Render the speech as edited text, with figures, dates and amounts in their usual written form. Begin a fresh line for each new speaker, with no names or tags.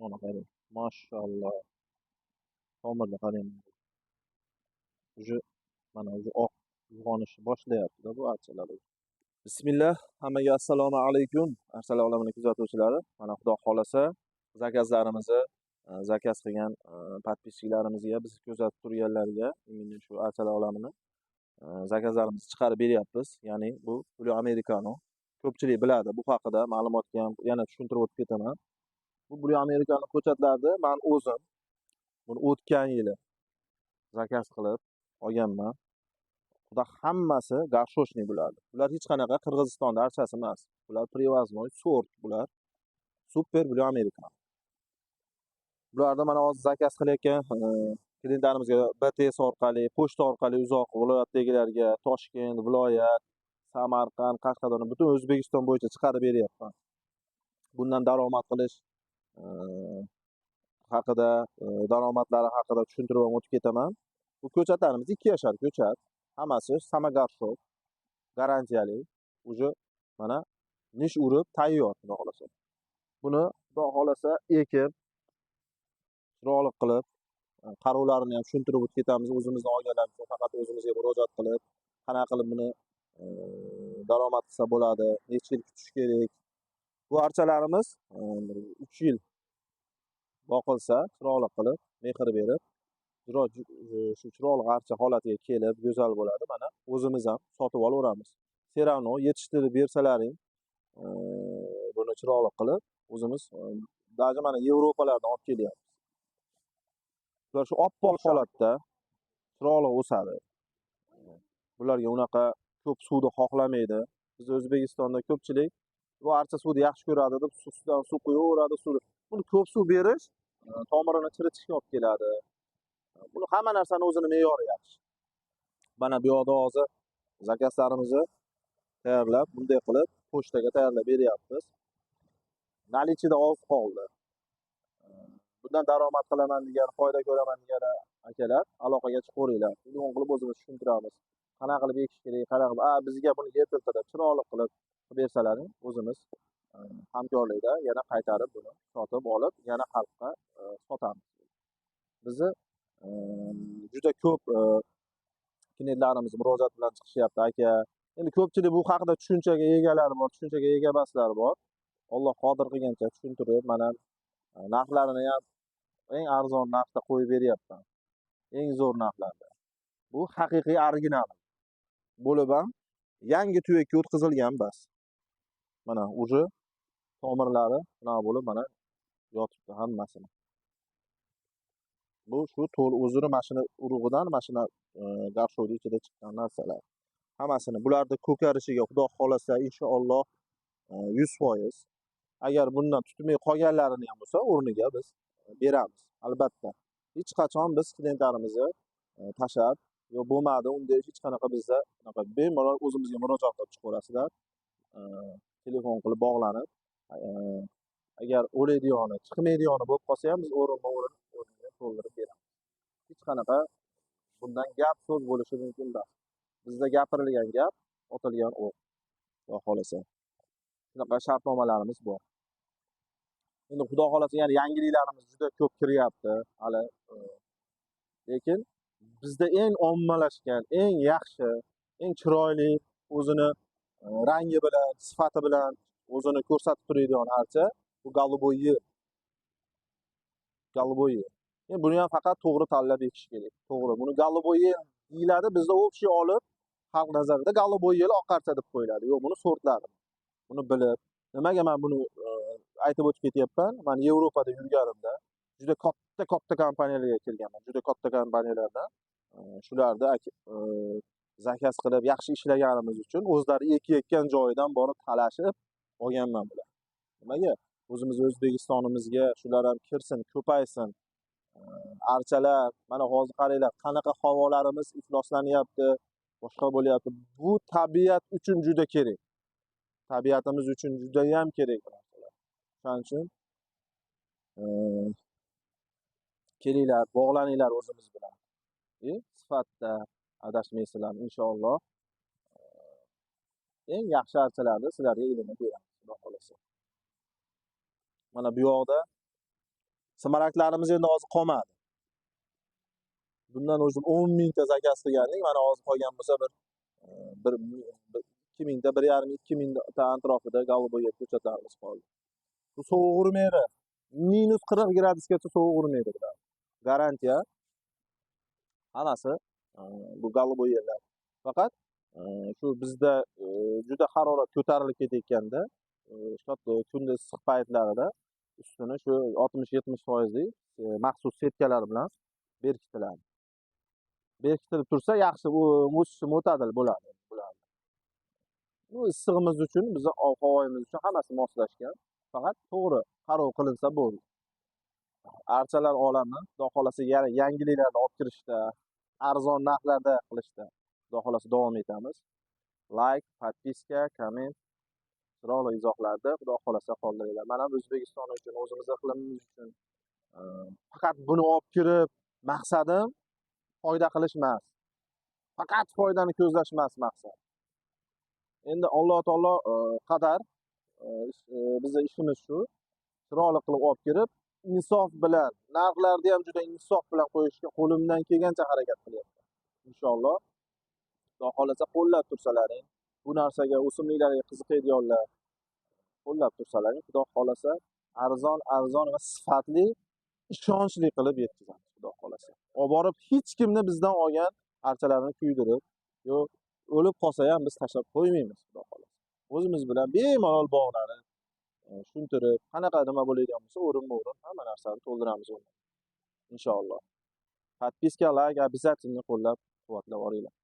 Ona qarang. Mashalloh. Tomirni qarang. Uje mana uje oq uyg'onishni boshlayapti-da bu archalar. Bismillah. Hammaga assalomu alaykum. Archalar olamini kuzatuvchilari. Mana Xudo xolasa zakazlarimizni zakaz qilgan podpischiklarimizga, bizni kuzatib turganlarga shu archalar olamini zakazlarimizni chiqarib beryapmiz. Ya'ni bu Blue Americano. Ko'pchilik biladi bu haqida, ma'lumotga ham yana tushuntirib o'tib ketaman. Bu Blue Americano ko'chatlarni men o'zim buni o'tgan yili zakaz qilib olganman. Xudo hammasi garshoshniy bo'ladi. Bular hech qanaqa Qirg'izistonda archasi emas. Bular привозной sort bular. Super Blue Americano. Bularni mana hozir zakaz qilayotgan klientlarimizga BTS orqali, pochta orqali uzoq viloyatdagilarga, Toshkent, viloyat, Samarqand, Qashqadaryo, butun O'zbekiston bo'yicha chiqarib beryapman. Bundan daromad qilish haqida, daromadlari haqida tushuntirib o'tib ketaman. Bu ko'chatlarimiz 2 yashar ko'chat. Hammasi samogarshov, garantiyali. Uje mana nish urib tayyor, xudo xolasa. Buni xudo xolasa ekib, chiroyli qilib, qarovlarini ham tushuntirib o'tib ketamiz. O'zimizdan olganlarimiz faqat o'zimizga murojaat qilib, qanaqa qilib buni daromad qilsa bo'ladi, necha yil kutish kerak. Bu archalarimiz 3 yil boqilsa, chiroyli qilib, mehr berib, shu chiroyli archa holatiga kelib, go'zal bo'ladi. Mana o'zimiz ham sotib olaveramiz. Serano yetishtirib bersalaring, buni chiroyli qilib, o'zimiz даже mana Yevropalardan olib kelyapmiz. Bular shu oppoq holatda chiroyli o'sadi. Bularga unaqa ko'p suvni xohlamaydi. Biz O'zbekistonda ko'pchilik bu archa suvni yaxshi ko'radi deb ustidan suv qo'yaveradi. Buni ko'p suv berish tomirini chiritishga olib keladi. Buni hamma narsani o'zini me'yori yaxshi. Mana bu yoqda hozir zakazlarimizni tayyorlab, bunday qilib pochtaga tayyorlab beryapmiz. Nalichida oz qoldi. Bundan daromad qilaman degan, foyda ko'raman degan akalar aloqaga chiqaveringlar. Telefon qilib o'zimiz tushuntiramiz. Qanaqa qilib ekish kerak, qanaqa qilib, bizga buni yetiltirib, chiroyli qilib bersalaring, o'zimiz hamkorlikda yana qaytarib buni sotib olib, yana xalqqa sotamiz. Bizni juda ko'p klientlarimiz murojaat bilan chiqishyapti, aka. Endi ko'pchilik bu haqida tushunchaga egalari bor, tushunchaga ega emaslar bor. Alloh qodir qilgancha tushuntirib, mana narxlarini ham eng arzon narxda qo'yib beryapman. Eng zo'r narxlarda. Bu haqiqiy original bo'lib ham yangi tuyakka o'tkazilgan bas. Mana uje tomirlari bunaqa bo'lib mana yotibdi hammasini. Bu shu to'l o'zini mashina urug'idan, mashina garshovni ichida chiqqan narsalar. Hammasini bularni ko'karishiga Xudo xolasa inshaalloh 100%. Agar bundan tutmay qolganlarini ham bo'lsa, o'rniga biz beramiz. Albatta. Hech qachon biz klientlarimizni tashab, yo bo'lmadi, unda hech qanaqa bizda unaqa bemalol o'zimizga murojaat qilib chiqaverasizlar. Telefon qilib bog'lanib, agar o'laydigani, chiqmaydigani bo'lib qolsa ham biz o'rniga to'ldirib beramiz. Hech qanaqa bundan gap so'z bo'lishi mumkin emas. Bizda gapirilgan gap, otilgan o'q. Xudo xolasa. Shunaqa shartnomalarimiz bor. Endi Xudo xolasa yana yangiliklarimiz juda ko'p kiryapti hali. Lekin bizda eng ommalashgan, eng yaxshi, eng chiroyli, o'zini rangi bilan, sifati bilan o'zini ko'rsatib turadigan archa bu Goluboi. Goluboi. Endi buni ham faqat to'g'ri tanlab ekish kerak. To'g'ri. Buni Goluboi deyiladi, bizda o'pshi olib xalq nazarida Goluboi oq archa deb qo'yiladi. Yo'q, buni sortlari. Buni bilib, nimaga men buni aytib o'tib ketyapman? Men Yevropada yurganimda juda katta kompaniyalarga kirganman. Juda katta kompaniyalardan shularda zakaz qilib yaxshi ishlaganimiz uchun o'zlari ekayotgan joyidan borib talashib olganman bular. Nimaga? O'zimiz O'zbekistonimizga shular ham kirsin, ko'paysin. Archalar, mana hozir qaranglar, qanaqa havolarimiz ifloslanyapti, boshqa bo'lyapti. Bu tabiat uchun juda kerak. Tabiatimiz uchun juda ham kerak bu narsalar. Shuning uchun kelinglar, bog'laninglar o'zimiz bilan. Sifatda adashmaysizlar inshaalloh. Eng yaxshi archalarni sizlarga ilmini beramiz, xudo xolasa. Mana bu yoqda Smaragdlarimiz endi hozir qolmadi. Bundan o'zi 10 mingta zakaz qilgandik. Mana hozir qolgan bo'lsa bir 2 mingta, 1,5-2 mingta atrofida goluboi ko'chatlarimiz qoldi. Bu sovuq urmaydi. -40 gradusgacha sovuq urmaydi bular. Garantiya. Hammasi bu goluboi. Faqat shu bizda juda harorat ko'tarilib ketayotganda, kunda issiq paytlarida ustini shu 60-70% maxsus setkalar bilan berkitiladi. Berkitilib tursa yaxshi o'sishi mo'tadil bo'ladi bularni. Bu issig'imiz uchun, bizni ob-havoyimiz uchun hammasi moslashgan. Faqat to'g'ri qarov qilinsa bo'ldi. Archalar olami, xudo xolasa yangiliklarni olib kirishda, arzon narxlarda qilishda xudo xolasa davom etamiz. Like, podpiska, komment, chiroyli izohlarda xudo xolasa qoldiringlar. Mana O'zbekiston uchun, o'zimiz iqlimimiz uchun faqat buni olib kirib, maqsadim foyda qilish emas. Faqat foydani ko'zlash emas maqsad. Endi Alloh taolo qadar bizning ishimiz shu. Chiroyli qilib olib kirib, insof bilan, narxlarni ham juda insof bilan qo'yishga qo'limdan kelgancha harakat qilyapman. Inshaalloh. Xudo xolasa qo'llab tursalaring, bu narsaga o'simliklarga qiziqadiganlar qo'llab tursalaring, xudo xolasa arzon va sifatli, ishonchli qilib yetkazamiz, xudo xolasa. Olib borib hech kimni bizdan olgan archalarni kuydirib, yo'q o'lib qolsa ham biz tashlab qo'ymaymiz, xudo xolasa. O'zimiz bilan bemalol bog'larni tushuntirib, qanaqa nima bo'ladigan bo'lsa, o'rin-o'rin hamma narsani to'ldiramiz uni. Inshaalloh. Podpiska, like обязательно qo'llab quvvatlab boringlar.